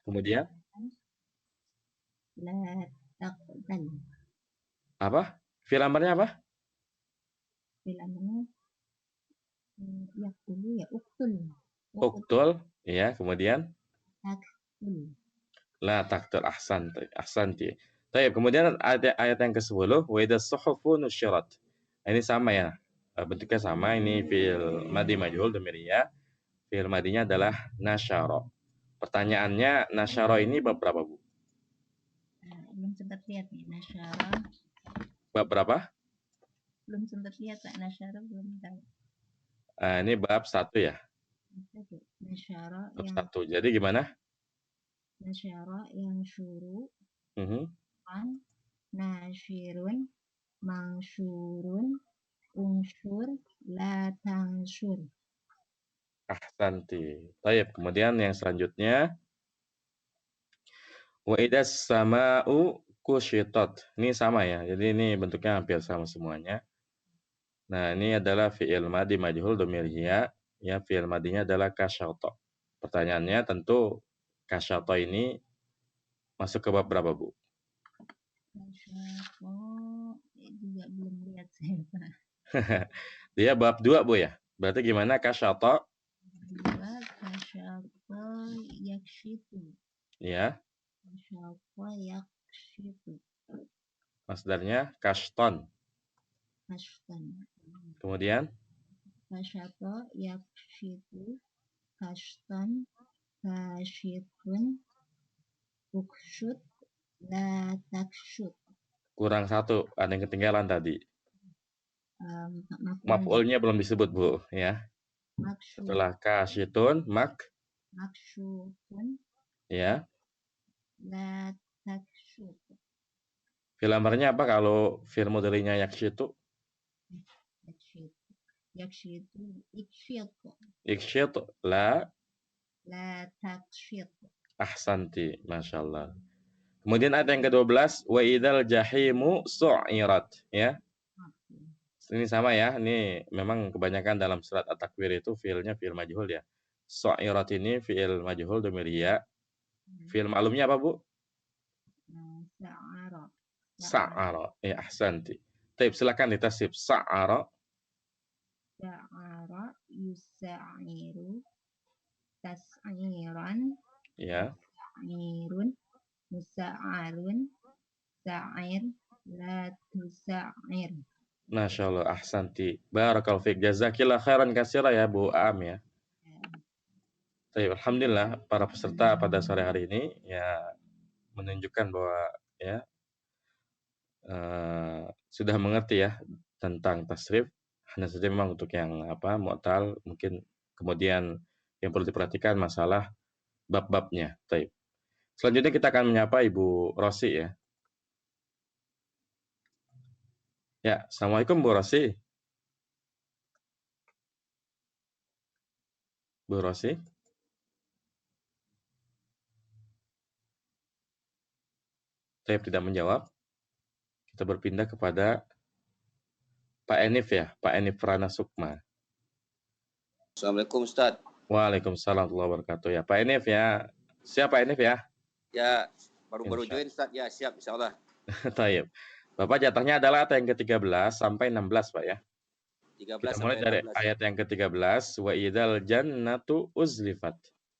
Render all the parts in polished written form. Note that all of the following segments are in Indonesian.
Kemudian la taqbal. apa? Fi'il amarnya apa? Fi'il yaqtulu ya uktul. Uktul, ya. Kemudian Taktul. la taktul ahsanti. Baik, kemudian ada ayat yang ke-10, wa idza suhufu nusyirat. Ini sama ya. Bentuknya sama, ini fi'il madi majhul dhamir ya. Fi'il madinya adalah nasyara. Pertanyaannya, nasyara ini bab berapa, Bu? Belum sempat lihat nih nasyara. Bab berapa? Belum sempat lihat Pak nasyara, belum tahu. Ini bab 1 ya. Nasyara Bab yang 1. Jadi gimana? nasyara yang syuru Mhm. an nasyirun mangsyurun unsur la tangsyur. Ahsanti. Baik, kemudian yang selanjutnya wa idas sama'u kusyitat. Ini sama ya. Jadi ini bentuknya hampir sama semuanya. Nah, ini adalah fi'il madi majhul dhamir hiya. Ya, fi'il madinya adalah kasyata. Pertanyaannya tentu kasyata ini masuk ke bab berapa, Bu? Kasyafo juga belum lihat saya Pak. Dia bab 2, Bu ya. Berarti gimana kasyata? Dua kasyafo yakshifu. Ya, Kasyafo yakshifu. masdarnya kashton. Kashfan. Kemudian Kasyafo yakshifu. Kashtan. Kashifun. Ukshut. La takshut. kurang satu, ada yang ketinggalan tadi. Maf'ulnya. Maf'ulnya belum disebut, Bu, ya. Maksyuf. Setelah kasyitun, Maksyufun. ya. La takshut. Fi'il amarnya apa kalau fi'il mudhari'nya yakshitu? Yakshit. Yakshitu. Ikshit. Iksyit la La takshit. ahsanti, masyaallah. Kemudian ayat yang ke-12, wa idzal jahimu su'irat, ya. Ini sama ya, ini memang kebanyakan dalam surat At-Takwir itu fi'ilnya fi'il majhul ya. Su'irat ini fi'il majhul dhamir ya. Fi'il ma'lumnya apa, Bu? Sa'ara. Sa'ara. Ya, ahsanti. Baik, silakan ditasib. Sa'ara. Sa'ara yusa'iru. Tas'iran. Ya. Sa'irun. Musa'arun. Sa'ir. La tusa'ir. Masya Allah, ahsanti. Barakallahu fiik. Jazakillah khairan katsira ya, Bu Am ya. Baik, alhamdulillah para peserta pada sore hari ini ya menunjukkan bahwa ya sudah mengerti ya tentang tasrif. Hanya saja memang untuk yang apa mu'tal mungkin kemudian yang perlu diperhatikan masalah bab-babnya. Baik. Selanjutnya kita akan menyapa Ibu Rosi ya. Ya, assalamualaikum Bu Rosi. Bu Rosi. Saya tidak menjawab. Kita berpindah kepada Pak Enif ya, Pak Enif Rana Sukma. Assalamualaikum Ustaz. Waalaikumsalam warahmatullahi wabarakatuh. Ya, Pak Enif ya. Siapa Enif ya? Ya, baru-baru Insya- join Ustaz. Ya, siap insyaallah. Taib. Bapak jatahnya adalah ayat yang ke-13 sampai 16, Pak ya. 13 Kita mulai sampai dari 16. ayat yang ke-13, wa idzal jannatu uzlifat.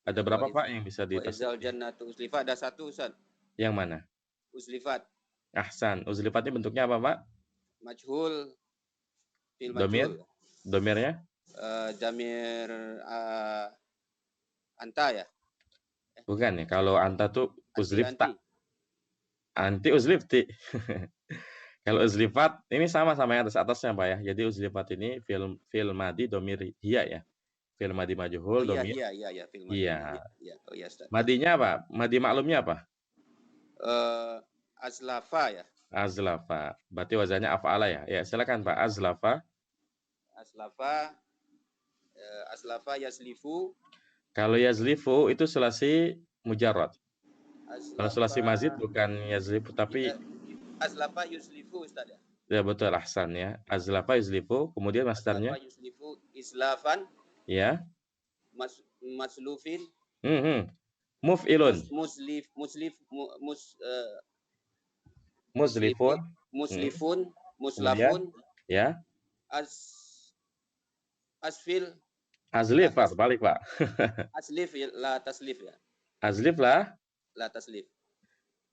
Ada berapa Pak yang bisa Wa izal ditasbih? jannatu uzlifat, ada satu Ustaz. Yang mana? Uzlifat, Ahsan. Uzlifat ini bentuknya apa, Pak? majhul, fil Domir? majhul. Domirnya? Damir anta ya. Bukan ya. Kalau anta tuh uzlifta. Anti. Anti uzlifti. Kalau uzlifat ini sama-sama yang atasnya Pak ya. Jadi uzlifat ini fil madi domir hiya ya. Fil madi Oh majhul iya, domir iya, fil majhul. hiya. Iya. Oh iya Ustaz. Madinya apa? Madi maklumnya apa? Azlafa ya. Azlafa. Berarti wazannya af'ala ya. Ya, silakan Pak. Azlafa. Aslafa yaslifu. Kalau yazlifu itu sulasi mujarrad. Kalau sulasi Aslafa. mazid bukan yazlifu tapi Aslafa yuslifu Ustaz ya. ya betul ahsan ya. Azlafa yazlifu, kemudian Aslafa masdarnya yuslifu islafan. ya. Maslufin. Muf'ilun. muslif, Muslifun. muslifun, Kemudian, muslafun, ya. as, asfil, Azlif, Pak. Balik, Pak. aslif, la taslif ya. Azlif lah. La taslif.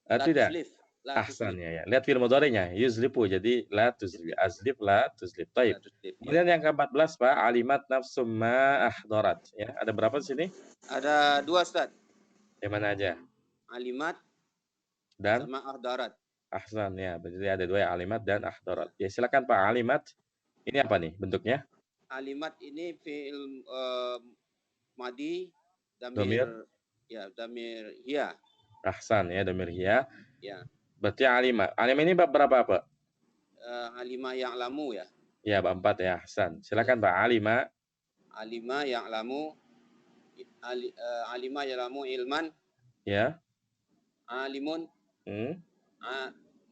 Tidak. Tuslif. La Ahsan tuslif. ya. Lihat fi'il mudhari'nya. Yuzlifu. Jadi la tuzlif. Azlif la tuzlif. La Taib. tuslif. Ya. Kemudian yang ke-14, Pak. Alimat nafsum ma ahdarat. Ya, ada berapa di sini? Ada 2, Ustaz. Yang mana aja? Alimat Dan sama ahdarat. ahsan ya. Berarti ada 2 ya, alimat dan ahdarat. Ya, silakan Pak. Alimat. Ini apa nih bentuknya? Alimat ini fi'il madi Domir. damir hiya. Ahsan ya, domir hiya. Ya. Berarti alimat. Alimat ini bab berapa, Pak? Alima yang lamu ya. Ya, bab 4 ya. Ahsan. Silakan Pak. Alima. Alima yang lamu. Alima yang lamu ilman. Ya. Alimun.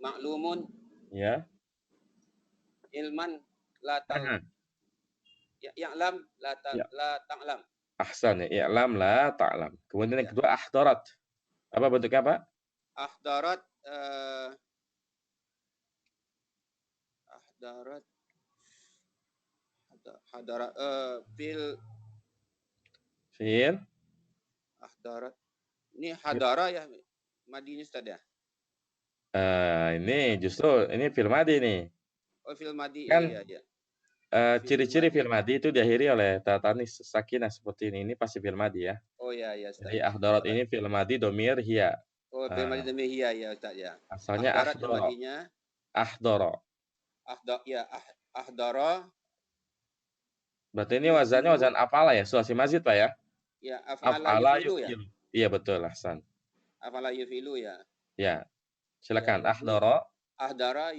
Maklumun. Ya. Ilman la ta'lam. Ya'lam la ta'lam. Ahsan ya. I'lam la ta'lam. Kemudian yang kedua ahdarat. Apa bentuknya, Pak? Ahdarat Fi'il ahdarat. Ini hadara ya madinya Ustaz ya. Ini justru ini fi'il madi nih. Oh, fi'il madi. Kan, iya. Ciri-ciri fi'il madi itu diakhiri oleh ta tanis sakinah seperti ini pasti fi'il madi ya. Oh iya Ustaz. Jadi ahdarat ini fi'il madi domir hiya. Oh, fi'il madi domir hiya ya Ustaz ya. Asalnya ahdara. Madinya ahdara. Ahdara. Berarti ini wazannya wazan afala ya, sulasi mazid Pak ya? Ya, afala yufilu ya. Iya betul, ahsan. Afala yufilu ya. Ya. Silakan ahdara. Ahdara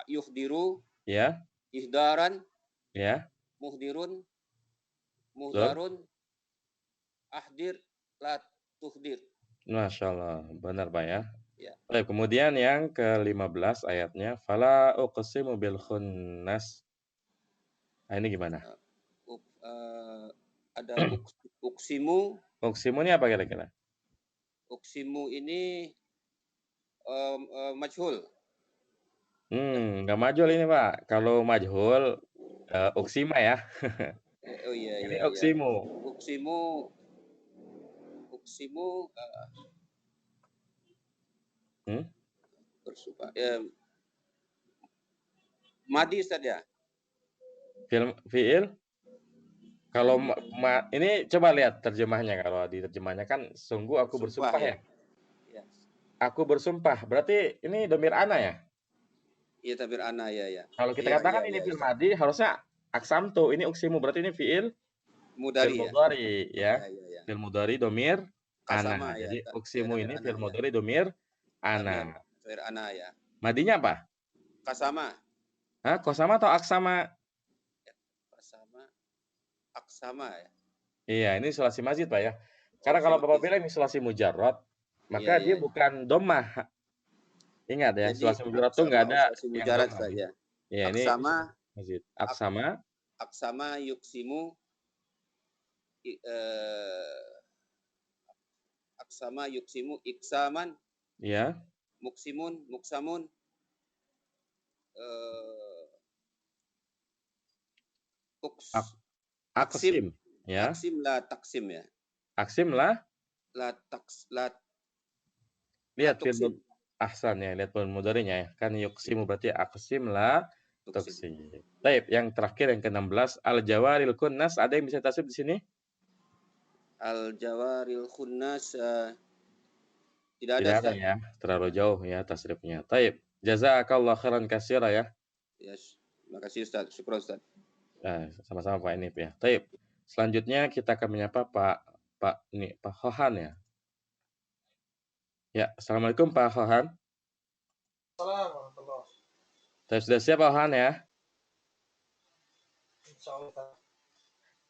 yuhdiru. Ya. Ihdaran. Ya. Muhdirun. Muhdarun. Ahdir la tuhdir. Masya Allah, benar Pak ya. Ya. Baik, kemudian yang ke-15 ayatnya fala uqsimu bil khunnas. Nah, ini gimana? Ada uksimu. Uksimu ini apa kira-kira? Uksimu ini majhul. Nggak majhul ini Pak. Kalau majhul uksima ya. Oh iya. Ini uksimu. Uksimu madi Ustaz ya. Fi'il. Kalau ini coba lihat terjemahnya, kalau di terjemahnya kan sungguh aku bersumpah ya. Aku bersumpah. Berarti ini domir ana ya? Iya, domir ana ya. Kalau kita katakan ini fi'il madi harusnya aksamtu, ini uksimu, berarti ini fi'il mudhari ya. Fi'il mudhari domir ana. Jadi uksimu ini fi'il mudhari domir ana. Domir ana ya. Madinya apa? Kasama. Hah, kosama atau aksama? Aksama ya. Iya, ini sulasi mazid Pak ya. Karena kalau Bapak bilang ini sulasi mujarrad, maka dia bukan dhammah. Ingat ya, sulasi mujarrad itu enggak ada sulasi mujarrad saja. Ya, ini mazid. Aksama yuksimu aksama yuksimu iksaman. Ya. Muksamun. Aksim ya. Aksim la taksim ya. Aksim la lihat fi'il ahsan ya, lihat fi'il mudhari'nya ya. Kan yuksimu berarti aksim la taksim. Baik, yang terakhir yang ke-16 al-jawaril khunnas, ada yang bisa tasrif di sini? Al-jawaril khunnas tidak ada ya, terlalu jauh ya tasrifnya. Baik, jazakallahu khairan katsira ya. Yes. Terima kasih Ustaz. Syukur Ustaz. Sama-sama Pak Inip ya. Baik. Selanjutnya kita akan menyapa Pak Hohan ya. Ya, assalamualaikum Pak Hohan. Assalamualaikum. Sudah siap Pak Hohan ya? Insyaallah.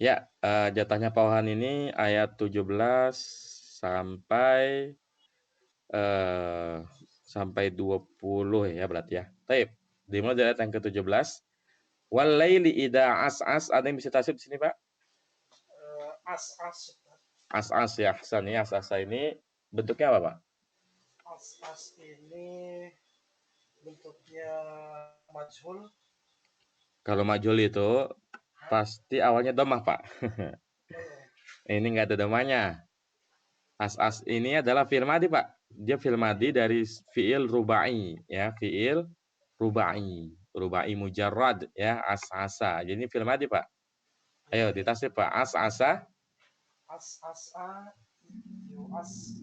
Ya, jatahnya Pak Hohan ini ayat 17 sampai 20 ya berarti ya. Baik. Dimulai dari ayat yang ke-17. Wal laili idza as'as, ada yang bisa tasrif di sini, Pak? As. As-as ya, Hasan ya. As-asa ini bentuknya apa, Pak? As ini bentuknya majhul. Kalau majhul itu pasti awalnya domah, Pak. Ini nggak ada domahnya. As-as ini adalah fi'il madhi, Pak. Dia fi'il madhi dari fi'il rubai ya, fi'il rubai. Rubai mujarrad ya, as-asa. Jadi ini fi'il madhi, Pak. Ayo ditasrif, Pak. As-asa. As-asa yuas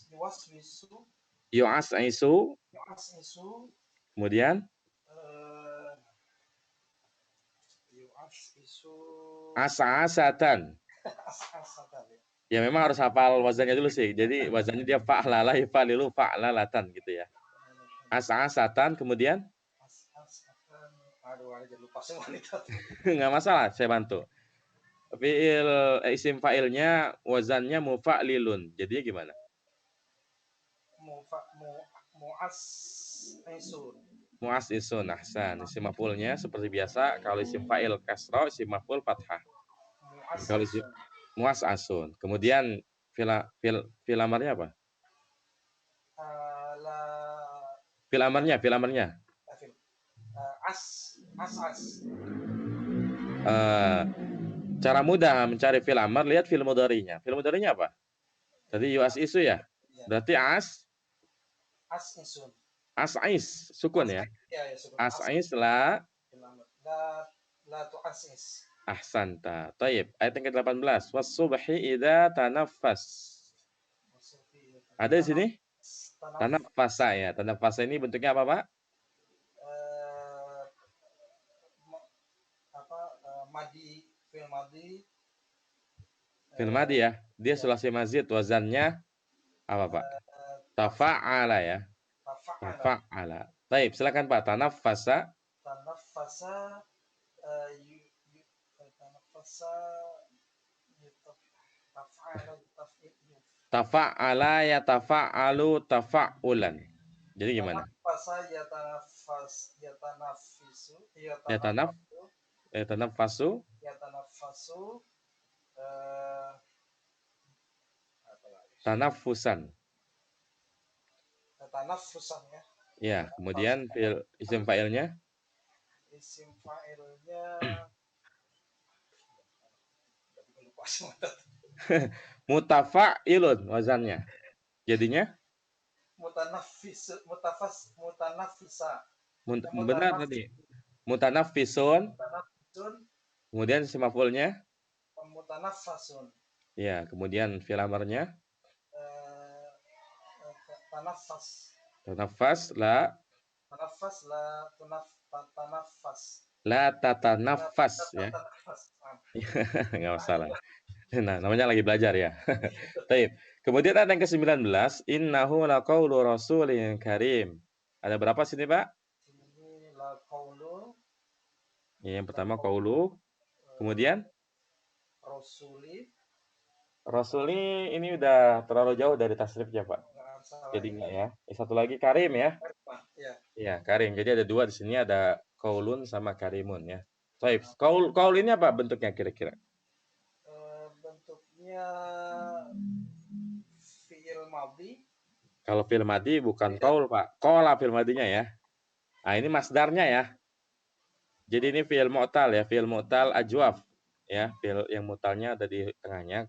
yuwaswisu Yu'as-isu. yuasisu Kemudian yuasisu as-asatan. as-asatan ya. Ya memang harus hafal wazannya dulu sih. Jadi wazannya dia fa'lala, yafalilu, fa'lalatan gitu ya. As-asatan, kemudian As-asatan. Aduh, ada jadi lupa semua nih. nggak masalah, saya bantu. Fi'il isim fa'ilnya wazannya mufa'lilun. Jadinya gimana? Muas isun. Mu'as-isun, ahsan. Isim maf'ulnya seperti biasa kalau isim fa'il kasra, isim maf'ul fathah. Kalau isim mu'as-asun. Kemudian fi'il amarnya apa? Fi'il amarnya. As. Cara mudah mencari fi'il amar, lihat fi'il mudhari'nya. Fi'il mudhari'nya apa? Tadi yu'as-isu ya? Berarti As-isun. as'ais, sukun ya. As'ais la tu'asis. ahsanta. Taib. Ayat yang ke-18. Was-subhi idza tanaffas. Ada di sini? Tanaffasa ya. Tanaffasa ini bentuknya apa, Pak? Fi'il madhi. Fi'il madhi ya. Dia sulasi mazid, wazannya apa, Pak? Tafa'ala ya. Tafa'ala. Taib, silakan Pak. Tanaffasa. Tanaffasa Tafa'ala ya tafa'alu tafa'ulan. Jadi gimana? Tanaffasa Yatanaffasu. Tanaffusan. Tanaffusan ya. Ya, kemudian isim fa'ilnya. Isim fa'ilnya Mutafa'ilun wazannya. Jadinya mutanaffisa. benar tadi. Mutanaffisun. Kemudian isim maf'ulnya Mutanaffasun. ya, kemudian fi'il amarnya Tanaffas. tanaffas la tanaffas. la tatanaffas ya. Enggak masalah. Nah, namanya lagi belajar ya. Baik. Kemudian ada yang ke-19, innahu laqaulu rasulin karim. Ada berapa sini, Pak? Ini la qaulu. Yang pertama qaulu, kemudian rasuli ini udah terlalu jauh dari tasrifnya, Pak. Jadi enggak ya. Satu lagi karim ya. Iya, karim. Jadi ada dua di sini, ada qaulun sama karimun ya. Baik. Qaul ini apa bentuknya kira-kira? Bentuknya fi'il madhi. Kalau fi'il madhi bukan qaul, Pak. Qala fi'il madhinya ya. Nah, ini masdarnya ya. Jadi ini fi'il mu'tal ya, fi'il mu'tal ajwaf ya, fi'il yang mu'talnya ada di tengahnya.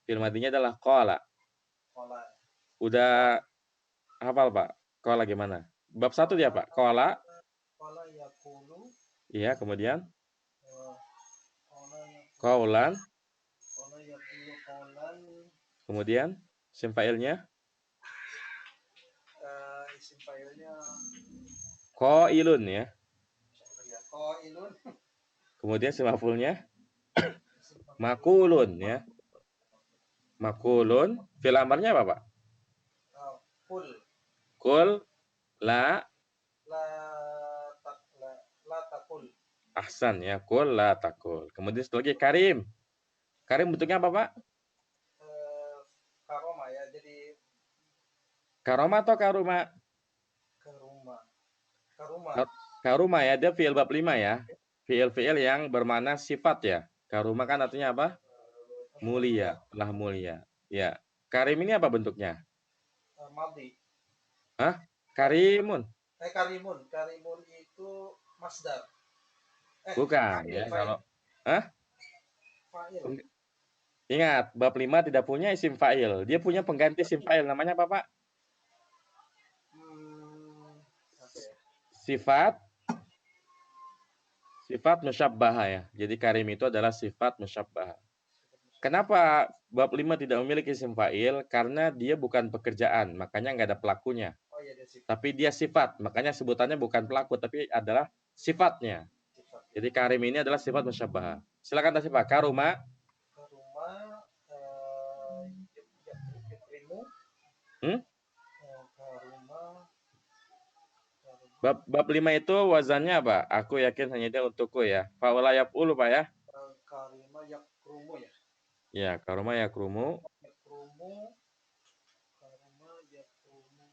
Fi'il madhinya adalah qala. Udah hafal, Pak? Qala gimana? Bab 1 dia, Pak. Qala yaqulu. Iya, kemudian qaulan. Kemudian isim fa'ilnya Isim fa'ilnya qailun ya. qailun. Kemudian isim maf'ulnya makulun ya. Makulun. Fi'il amarnya apa, Pak? Kul la takul. ahsan ya. Kul la takul. Kemudian satu lagi karim. Karim bentuknya apa, Pak? Karoma ya. Jadi Karoma atau karuma? Karuma ya, dia fi'il bab 5 ya. Fi'il yang bermakna sifat ya. Karuma kan artinya apa? Mulia, telah mulia. Ya. Karim ini apa bentuknya? Maldi. Hah? Karimun. Karimun. Karimun itu masdar. Bukan Fa'il, ya. fa'il. Kalau Hah? Fa'il. Ingat, bab 5 tidak punya isim fa'il. Dia punya pengganti isim fa'il. Namanya apa, Pak? Apa ya? Sifat musyabbahah ya. Jadi karim itu adalah sifat musyabbahah. Kenapa bab 5 tidak memiliki isim fa'il? Karena dia bukan pekerjaan, makanya nggak ada pelakunya. Oh iya, dia sifat. Tapi dia sifat, makanya sebutannya bukan pelaku, tapi adalah sifatnya. Jadi karim ini adalah sifat musyabbahah. Silakan tasih Pak. Karuma. Karuma, yukrimu. Karuma. Bab 5 itu wazannya apa? Aku yakin hanya dia untukku ya. Fa'ula yaf'ulu Pak ya. Karima yakrumu ya. Ya, karuma yakrumu. Yakrumu. Karima yakrumu.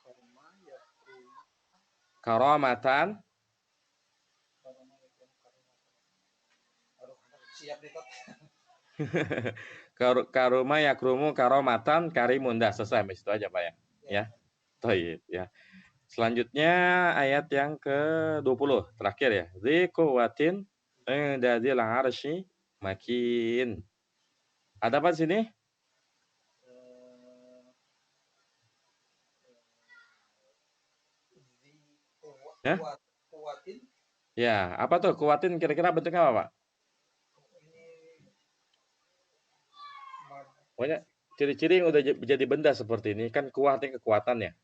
Karima yakrumu. Karamatan. Aduh, siap nih Tot. Karuma yakrumu karamatan karimun. Dah selesai sampai situ aja Pak ya. Ya. Baik ya. Selanjutnya ayat yang ke-20 terakhir ya. Dzi quwwatin inda dzil arsy makin. Ada apa di sini? Ya? Kuatin. Ya, apa tuh kuatin kira-kira bentuknya apa, Pak? Pokoknya ciri-ciri yang udah jadi benda seperti ini kan kuatin kekuatan ya.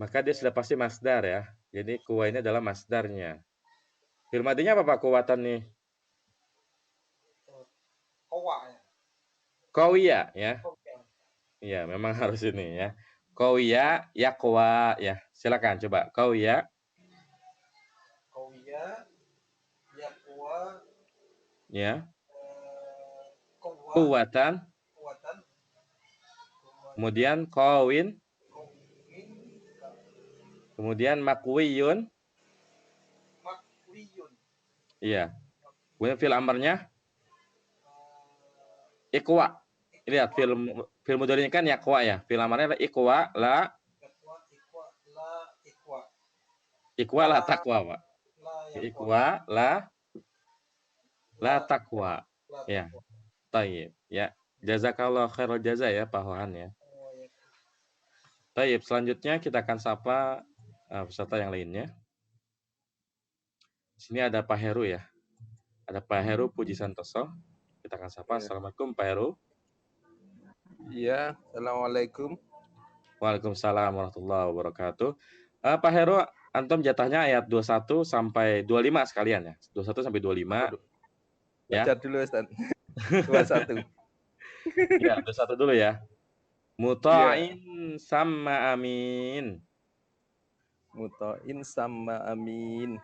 Maka dia sudah pasti masdar ya. Jadi kuwa ini adalah masdarnya. Fi'il madinya apa Pak kuwatan nih? Kowa ya. Qawiya ya. Iya, memang harus ini ya. Qawiya yaqwa ya. Silakan coba. Qawiya. Qawiya yaqwa Ya. quwwa Kuwatan. kuwatan. Kemudian qawin. Kemudian makwiyun. Makwiyun. Iya. Kemudian fi'il amarnya iqwa. Lihat fi'il mudhari'nya kan yaqwa ya. Fi'il amarnya adalah iqwa la iqwa la taqwa, Pak. Iqwa la taqwa. Ya. Tayyib ya. Jazakallah khairul jaza ya Pak Hohan ya. Tayyib, selanjutnya kita akan sapa peserta yang lainnya. Di sini ada Pak Heru ya. Ada Pak Heru Puji Santoso. Kita akan sapa. Assalamualaikum Pak Heru. Iya, assalamualaikum. Waalaikumsalam warahmatullahi wabarakatuh. Pak Heru, antum jatahnya ayat 21 sampai 25 sekalian ya. 21 sampai 25. Ya. Baca dulu Ustaz. 21. Ya, 21 dulu ya. Muta'in sama amin. Muta'in sama amin.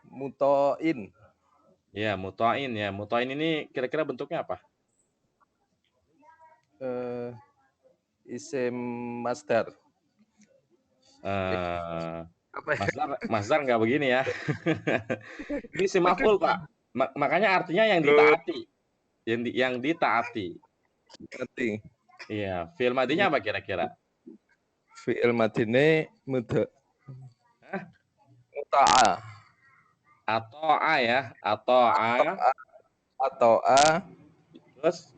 Muta'in. Ya, muta'in ya. Muta'in ini kira-kira bentuknya apa? Isim masdar. Masdar nggak begini ya. Ini isim maf'ul Pak. Makanya artinya yang ditaati. Yang ditaati. Ngerti. Iya, fi'il madinya apa kira-kira? Fi'il madine muta'a. Ato'a ya, ato'a. Terus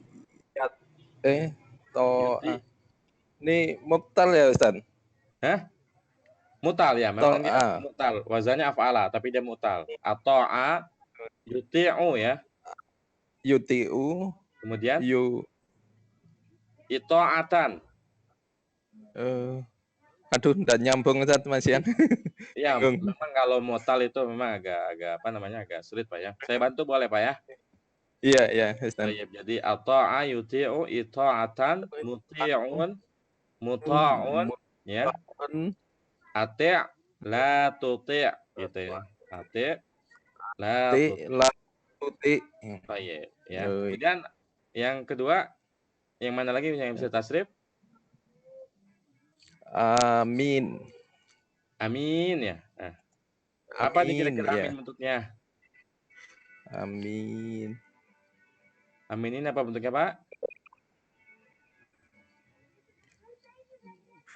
to'a. Ini mubtal ya Ustaz? Hah? Mutal ya, memang dia mutal. Wazannya af'ala, tapi dia mutal. Ato'a yuti'u ya. Yuti'u. Kemudian ito'atan. Aduh, nggak nyambung Ustaz Masian. Iya, memang kalau mutal itu memang agak apa namanya agak sulit Pak ya. Saya bantu boleh Pak ya? Iya, Ustaz. Jadi ato'a yuti'u ito'atan muta'un ya. Ati' la tuti' gitu ya. Ati' la tuti'. Baik ya. Kemudian yang kedua, yang mana lagi yang bisa tasrif? Amin. Amin ya. Apa nih Amin, kira-kira ya. amin bentuknya? Amin. Amin ini apa bentuknya, Pak?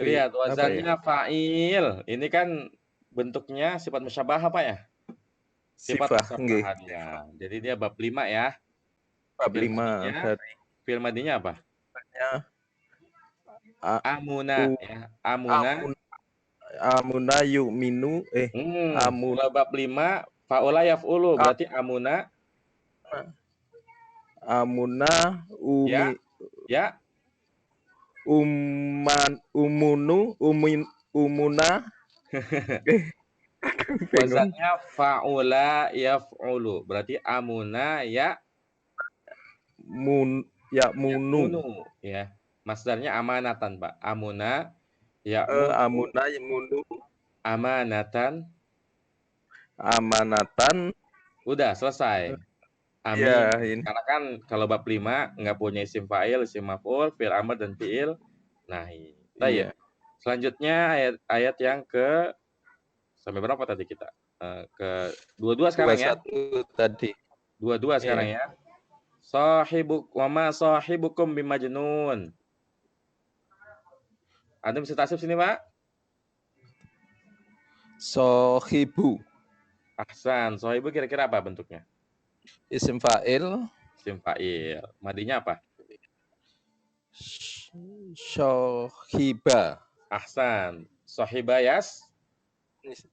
Lihat Apa ya? wazannya fa'il. Ini kan bentuknya sifat musyabahah, Pak ya? Sifat Sifah, nggih. musyabahah dia. Jadi dia bab 5 ya. Bab Fi'il 5 madinya, fi'il madinya apa? darinya a Amuna u ya. Amuna. amun amuna yu'minu amun Kalau bab 5 fa'ula yaf'ulu a berarti amuna amuna ya, umi ya. umuna bingung. Wazannya fa'ula yaf'ulu berarti amuna ya Munu. munu ya. Masdarnya amanatan, Pak. Amuna ya munu Amuna yamunu amanatan. amanatan. Udah selesai. Ya, Amin. ini. Karena kan kalau bab 5 nggak punya isim fa'il, isim maf'ul, fi'il amr dan fi'il nahi. Baik. Iya. Selanjutnya ayat yang ke sampai berapa tadi kita? Ke 22 sekarang ya. 21 tadi. 22 sekarang Iya. ya. Wa ma sahibukum bimajnun. Antum bisa tasib sini, Pak? Sohibu Ahsan. Sahibu kira-kira apa bentuknya? isim fa'il. Isim fa'il. Madinya apa? Sohiba. Ahsan. Sahiba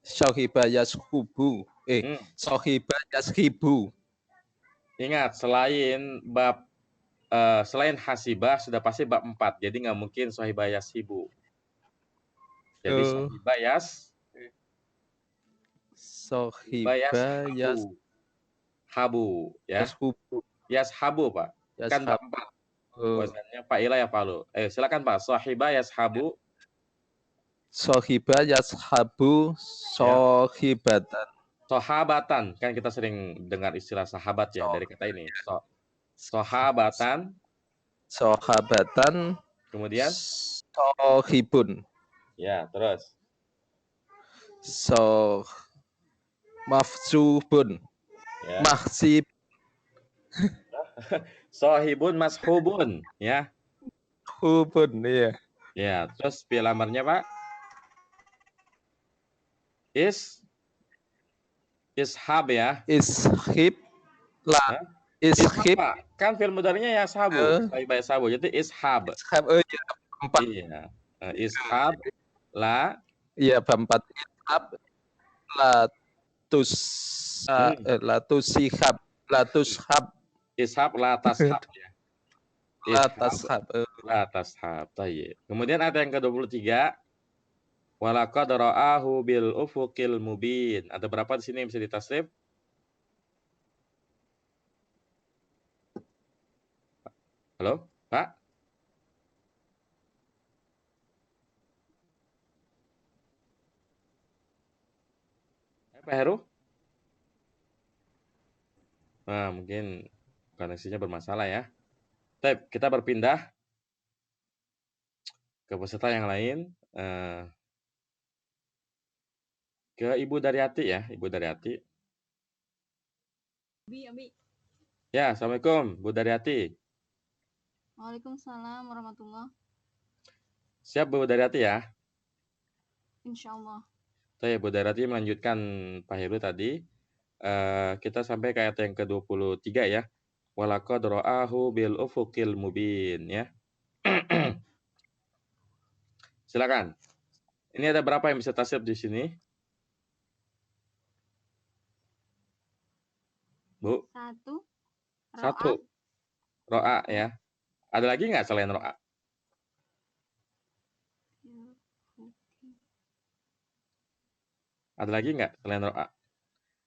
Sohiba yashubu. Sohiba yashibu. Ingat, selain hasibah sudah pasti bab 4. Jadi nggak mungkin sohibah yashibu. Jadi sohibah Sohiba habu ya. yashubu. Yashabu, Pak. Kan bab 4. Wazannya fa'ila ya falu. Silakan, Pak. Sohibah yashabu. Sohiba yashabu sohibatan. Sohabatan. Kan kita sering dengar istilah sahabat ya dari kata ini. Sohabatan. Sohabatan. Kemudian? Sohibun. Ya, terus. Mafzubun. Ya. Mahsib. Sohibun mashubun. Ya. Hubun, iya. Ya, terus fi'il amarnya, Pak? Ishab ya. Ishib. Hah? Ishib. Pak. Kan fi'il mudhari'nya yashabu. Sohibah yashabu. Jadi ishab. Ishab. Ya, 4. Iya. Ishab la. Iya, 4. Ishab latushab. Ishab la tashab ya. La tashab. Tayyib. Kemudian ada yang ke-23. Walaqad ra'ahu bil ufuqil mubin. Ada berapa di sini yang bisa ditasrif? Halo, Pak? Pak Heru? Nah, mungkin koneksinya bermasalah ya. Baik, kita berpindah ke peserta yang lain. Ke Ibu Daryati ya, Ibu Daryati. Abi. Ya, Assalamualaikum, Bu Daryati. Waalaikumsalam warahmatullah. Siap, Bu Daryati ya? Insyaallah. Saya Bu Daryati melanjutkan Pak Heru tadi. Kita sampai ke ayat yang ke-23 ya. Walaqad ra'ahu bil ufuqil mubin ya. Silakan. Ini ada berapa yang bisa tasrif di sini? Bu? 1. Ro'a ya. Ada lagi nggak selain ro'a? Ada lagi nggak selain ro'a?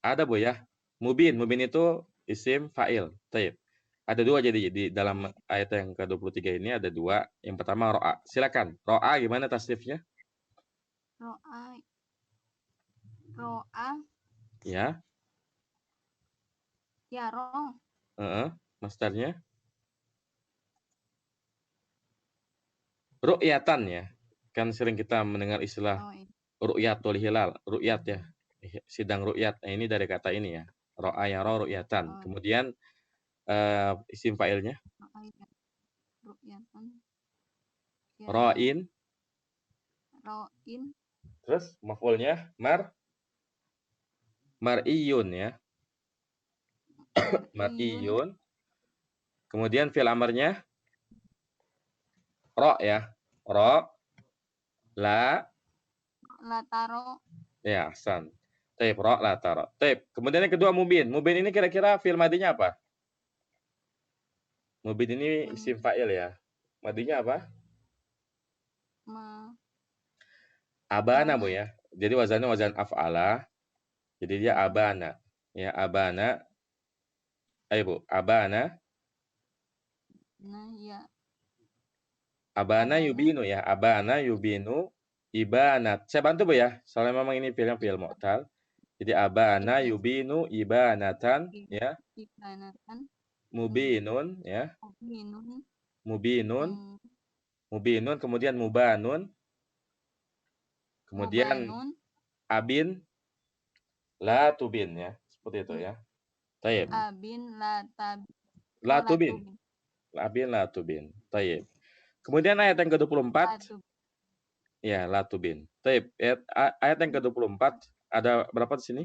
Ada, Bu ya. Mubin itu isim fa'il. Taib. Ada 2 jadi di dalam ayat yang ke-23 ini ada 2. Yang pertama ro'a. Silakan. Ro'a gimana tasrifnya? Ro'a. Ya. Ya, roh. Masdarnya? Ru'yatan ya. Kan sering kita mendengar istilah ru'yatul hilal, ru'yat ya. sidang ru'yat. Nah, ini dari kata ini ya. Ra'a yara ru'yatan. Oh. Kemudian isim fa'ilnya Ru'yatan. Ya, ra'in. Ro'in. Terus maf'ulnya mar'iyun ya. Mar'iyun. Mar'iyun. Kemudian fi'il amarnya ra ya. Ra, la, Lataro. ya, ahsan. Taib, ra, la, tara. Taib. Kemudian yang kedua mubin. Mubin ini kira-kira fi'il madinya apa? Mubin ini isim fa'il ya. Madinya apa? Abana Bu ya. Jadi wazannya wazan af'ala. Jadi dia abana. Ya, abana. Ayo Bu, abana. Nah, ya. Abana Abana. yubinu ya. Abana yubinu ibanat. Saya bantu Bu ya. Soalnya memang ini fi'il mu'tal. Jadi abana Iya. yubinu ibanatan ya. Ibanatan. Mubinun ya. Mubinun. Mubinun. Mubinun kemudian mubanun. Kemudian Mubanun. abin la tubin ya. Seperti itu ya. Taib. Abin latab. La tubin. Abin la tubin. Taib. Kemudian ayat yang ke-24. Ya, la tubin. Taib. Ayat yang ke-24 ada berapa di sini?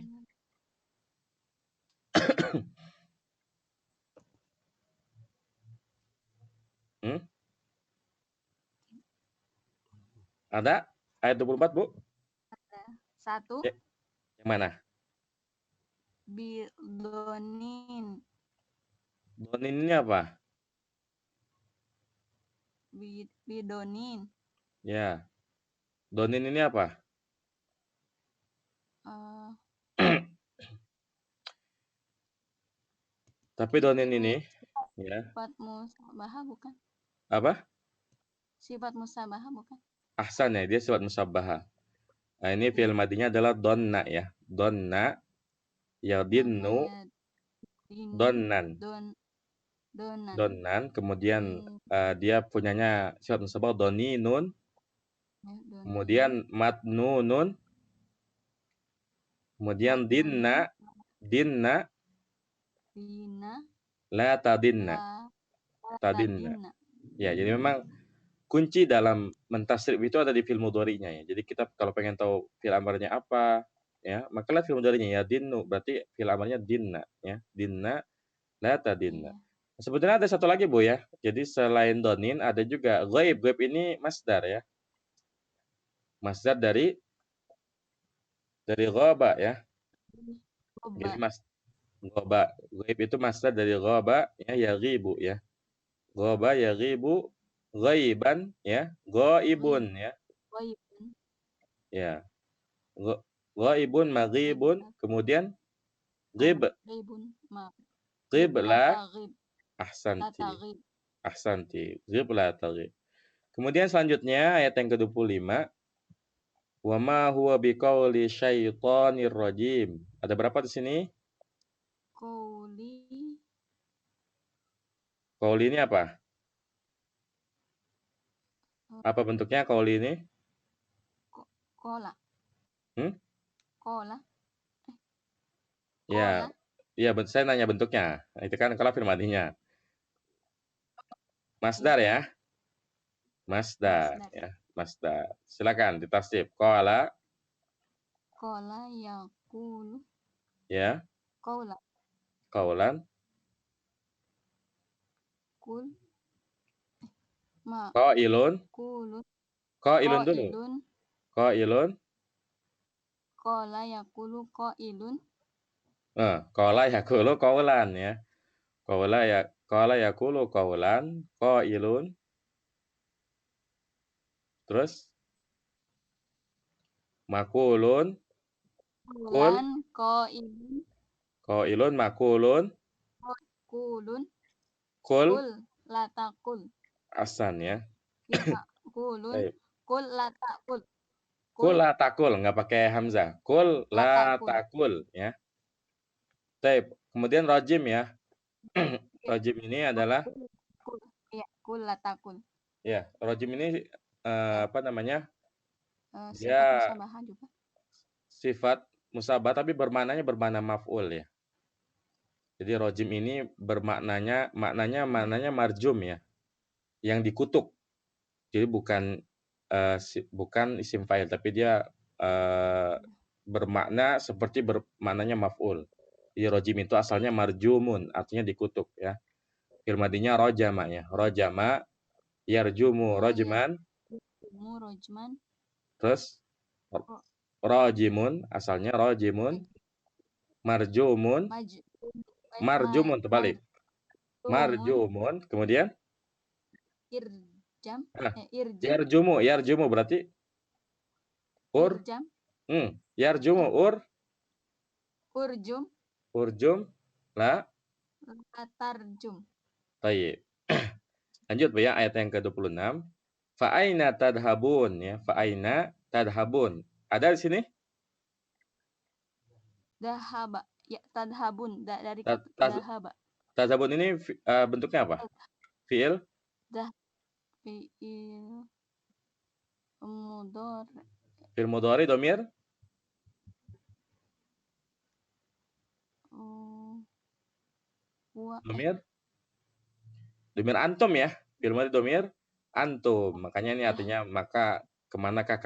Ada ayat 24, Bu? Ada. Satu. Ya. Yang mana? Bidonin. Donin ini apa? Bidonin. Ya. Donin ini apa? Tapi donin ini ya. Sifat musabahah bukan? Apa? Sifat musabahah bukan? Ahsan ya, dia sifat musabbaha. Nah, ini fi'il madinya adalah donna ya. Donna yadinnu donnan. Donnan, kemudian dia punyanya sifat musabbaha doninun. Kemudian matnunun. Kemudian dinna la tadinna. Tadinna. Ya, jadi memang kunci dalam mentasrif itu ada di fi'il mudhari'nya ya. Jadi kita kalau pengen tahu fi'il amarnya apa ya, maka lihat fi'il mudhari'nya ya dinnu, berarti fi'il amarnya dinna ya. Dinna la tadinna. Sebetulnya ada satu lagi Bu ya. Jadi selain donin ada juga ghaib. Ghaib ini masdar ya. Masdar dari ghaba ya. Jadi ghaba. Ghaib itu masdar dari ghaba ya, yaghibu ya. Ghaba yaghibu ghaiban ya, ghaibun ya. Ya. Ghaibun maghibun, kemudian ghib. Ghib la ahsanti. Ahsanti. Ghib la taghib. Kemudian selanjutnya ayat yang ke-25. Wa ma huwa biqauli syaitonir rajim. Ada berapa di sini? Qauli ini apa? Apa bentuknya qauli ini? Kola. Kola. Ya. Iya, saya nanya bentuknya. Itu kan kalau fi'il madinya. Masdar ya. Masdar ya. Masdar. Silakan ditafsir. Qala. Qala yaqulu. Ya. Qaula. Qaulan. Qul. Qailun. Qulun. Qailun dulu. Qailun. Qala yaqulu qailun. Qala yaqulu qaulan ya. Qala yaqulu qaulan, qailun. Terus makulun. Qul. Qailun makulun. Qulun. Qul la taqul. Ahsan ya. Qulun. Qul la taqul. Qul la taqul, enggak pakai hamzah. Qul la taqul ya. Baik, kemudian rajim ya. Rajim ini adalah qul la taqul. Ya, rajim ini apa namanya? Sifat musabahah juga. Sifat musabbah tapi bermaknanya bermakna maf'ul ya. Jadi rojim ini maknanya marjum ya, yang dikutuk. Jadi bukan bukan isim fa'il tapi dia bermakna seperti bermaknanya maf'ul. Jadi rojim itu asalnya marjumun, artinya dikutuk ya. Fi'il madinya rojama ya. Rojama yarjumu rojman. Rojman. Terus rojimun, asalnya rojimun. Marjumun. Marjumun terbalik. Marjumun, kemudian Irjam. Yarjumu berarti Irjam. Yarjumu urjum la Tarjum. Tayyib. Lanjut Bu ya, ayat yang ke-26. Fa aina tadhabun ya, fa aina tadhabun. Ada di sini? Dahaba. Ya, tadhabun dari dahaba. Tadhabun ini bentuknya apa? Fi'il? Fi'il mudhari. Fi'il mudhari domir? Domir antum ya. Fi'il mudhari domir antum. Makanya ini artinya maka kemanakah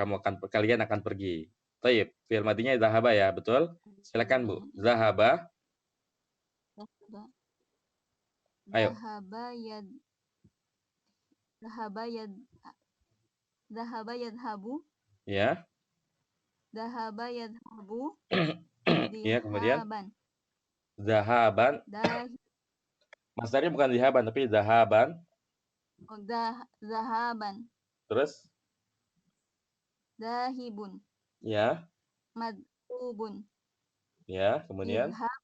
kalian akan pergi. Tayyib. Fi'il madinya zahaba ya, betul? Silakan Bu. Zahaba. Ayo. Zahaba yadhabu. Ya. Zahaba yadhabu. Ya, kemudian zahaban. Masdarnya bukan zahaban tapi zahaban. Zahaban. Terus? Zahibun. Ya. Madhubun. Ya, kemudian? Idhab.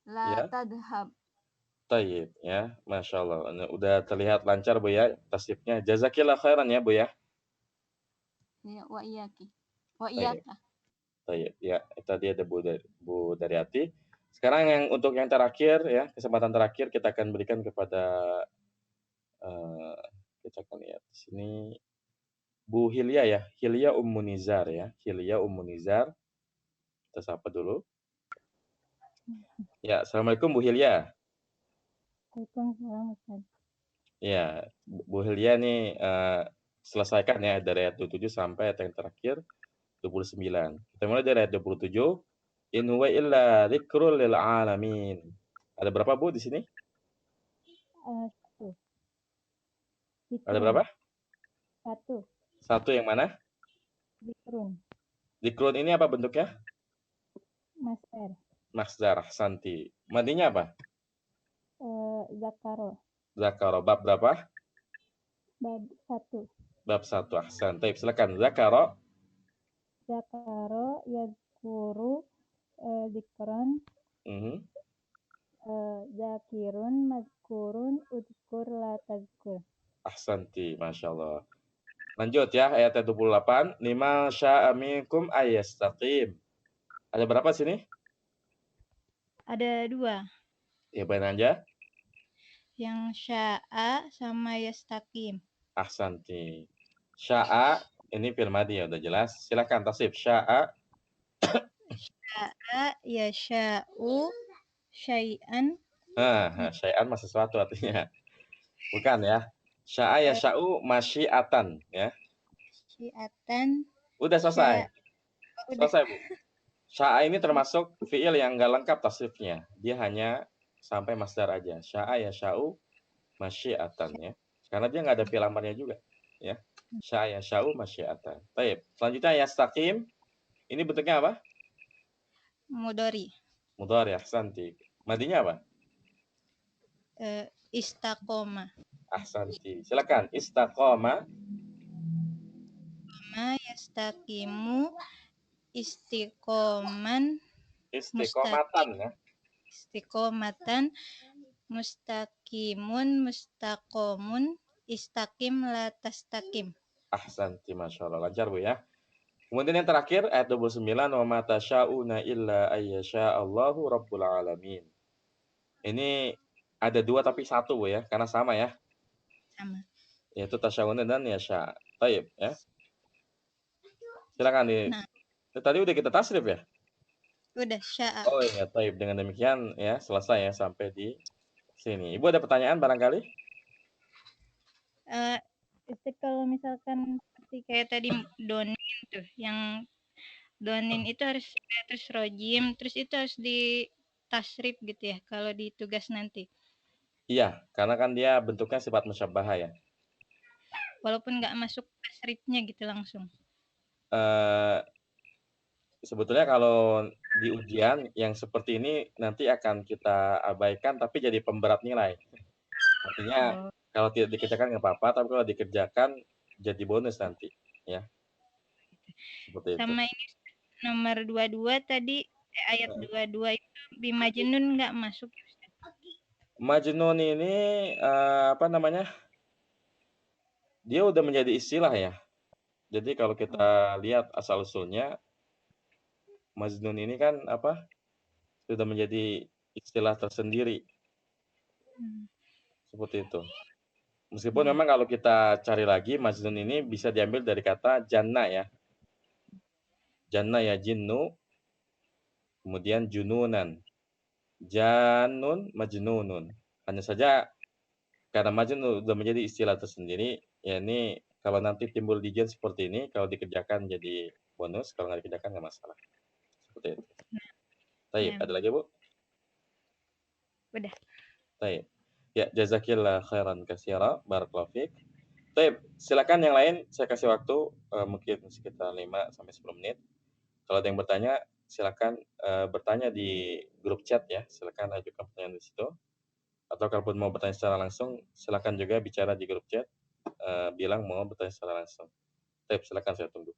La tadhab. Tayyib ya, Masya Allah. Udah terlihat lancar Bu ya tasdifnya. Jazakillah khairan ya Bu ya. Ya, wa iyaki. Wa iyaka. Tayyib ya, tadi ada Bu Daryati. Sekarang untuk yang terakhir ya, kesempatan terakhir kita akan berikan kepada kita akan lihat di sini Bu Hilya ya, Hilya Ummunizar ya, Hilya Ummunizar. Kita sapa dulu. Ya, Assalamualaikum Bu Hilya. Waalaikumsalam Ustaz. Ya, Bu Hilya nih selesaikan ya dari ayat 27 sampai ayat yang terakhir 29. Kita mulai dari ayat 27. In huwa illa dzikrul lil alamin. Ada berapa Bu di sini? Satu. Ada berapa? Satu. Satu yang mana? Zikrun. Zikrun ini apa bentuknya? Masdar. Masdar, Santi. Madinya apa? Zakaro. Zakaro. Bab berapa? Bab 1. Bab 1. Ahsan. Taib, silakan. Zakaro. Zakaro yadkuru zikran. Zakirun mazkurun udkur la tazkur. Ahsanti, Masya Allah. Lanjut ya, ayat 28. Lima sya'a minkum ayyastaqim. Ada berapa sini? Ada 2. Ya, benar aja. Yang sya'a sama yastaqim. Ahsanti. Sya'a, ini fi'il madhi ya, udah jelas. Silakan tasif. Sya'a. Sya'a yasha'u syai'an. Syai'an mah sesuatu artinya. Bukan ya. Sya'a yasha'u masyiatan ya. Masyiatan. Udah selesai. Selesai Bu. Sya'a ini termasuk fi'il yang enggak lengkap tasrifnya. Dia hanya sampai masdar aja. Sya'a yasha'u masyiatan ya. Karena dia enggak ada fi'il amarnya juga ya. Sya'a yasha'u masyiatan. Baik. Selanjutnya yastaqim. Ini bentuknya apa? Mudhari. Mudhari, ahsanti. Madinya apa? Istaqoma. Ahsanti. Silakan. Istaqoma. Ma yastaqimu istiqoman. Istiqomatan ya. Istiqomatan. Mustaqimun mustaqomun. Istaqim la tastaqim. Ahsanti, Masya Allah. Lancar Bu ya. Kemudian yang terakhir ayat 29. Wa ma tasya'una illa ayyasha Allahu rabbul alamin. Ini ada 2 tapi 1 Bu ya, karena sama ya. Sama. Yaitu tasya'una dan yasha. Baik ya. Silakan nih. Tadi udah kita tasrif ya? Udah sya'a. Oh iya, taib. Dengan demikian ya selesai ya sampai di sini. Ibu ada pertanyaan barangkali? Ustaz, kalau misalkan seperti kayak tadi donin tuh, yang donin itu harus terus rojim, terus itu harus di tasrif gitu ya kalau di tugas nanti. Iya, karena kan dia bentuknya sifat musyabbahah ya. Walaupun nggak masuk tasrifnya gitu langsung. Eh, sebetulnya kalau di ujian yang seperti ini nanti akan kita abaikan tapi jadi pemberat nilai. Artinya Oh. kalau tidak dikerjakan nggak apa-apa, tapi kalau dikerjakan jadi bonus nanti, ya. Seperti itu. Sama ini nomor 22 tadi ayat 22 itu bimajnun nggak masuk ya Ustaz? Majnun ini apa namanya? Dia udah menjadi istilah ya. Jadi kalau kita lihat asal usulnya Majnun ini kan apa? Sudah menjadi istilah tersendiri. Seperti itu. Meskipun memang kalau kita cari lagi Majnun ini bisa diambil dari kata janna ya. Janna ya jinnu, kemudian jununan. Janun majnunun. Hanya saja karena majnun sudah menjadi istilah tersendiri, ya ini kalau nanti timbul dijen seperti ini, kalau dikerjakan jadi bonus, kalau nggak dikerjakan nggak masalah. Seperti itu. Taib, ada lagi Bu? Udah. Taib. Ya, jazakillah khairan katsira, barakallahu fiik. Taib, silakan yang lain saya kasih waktu mungkin sekitar 5 sampai 10 menit. Kalau ada yang bertanya, silakan bertanya di grup chat ya. Silakan ajukan pertanyaan di situ. Atau kalaupun mau bertanya secara langsung, silakan juga bicara di grup chat. Bilang mau bertanya secara langsung. Taib, silakan saya tunggu.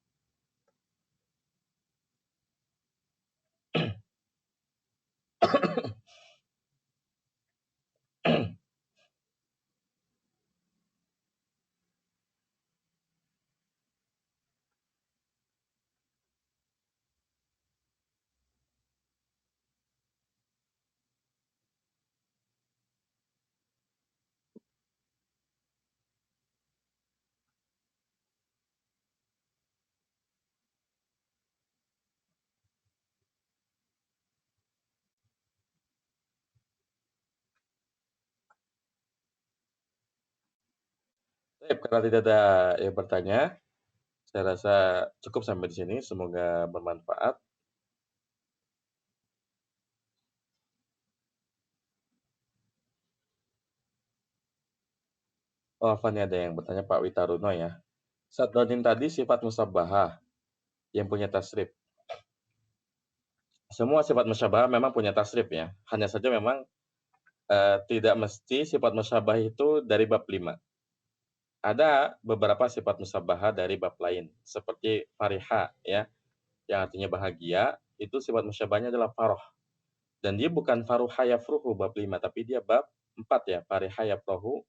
Taib, karena tidak ada yang bertanya, saya rasa cukup sampai di sini. Semoga bermanfaat. Oh, apa nih ada yang bertanya Pak Witaruno ya. Sadodin tadi sifat musabbahah yang punya tasrif. Semua sifat musabbahah memang punya tasrif ya. Hanya saja memang tidak mesti sifat musabbahah itu dari bab 5. Ada beberapa sifat musabbahah dari bab lain, seperti fariha ya, yang artinya bahagia, itu sifat musabbahahnya adalah faroh. Dan dia bukan faruha yafruhu bab 5, tapi dia bab 4 ya, fariha yafrahu,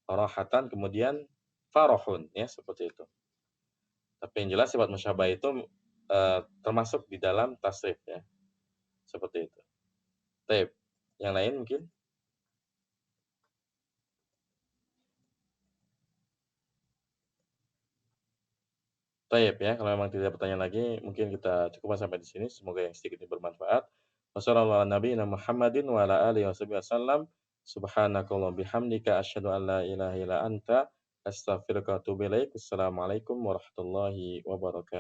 farahatan, kemudian farohun ya, seperti itu. Tapi yang jelas sifat musyabbah itu termasuk di dalam tasrif ya. Seperti itu. Taib. Yang lain mungkin? Taib ya, kalau memang tidak pertanyaan lagi, mungkin kita cukupkan sampai di sini. Semoga yang sedikit ini bermanfaat. Wassalamualaikum warahmatullahi wabarakatuh. Wa ala alihi wasallam. Subhanakallahumma bihamdika asyhadu an la ilaha illa anta astaghfiruka wa atubu ilaik. Assalamualaikum warahmatullahi wabarakatuh.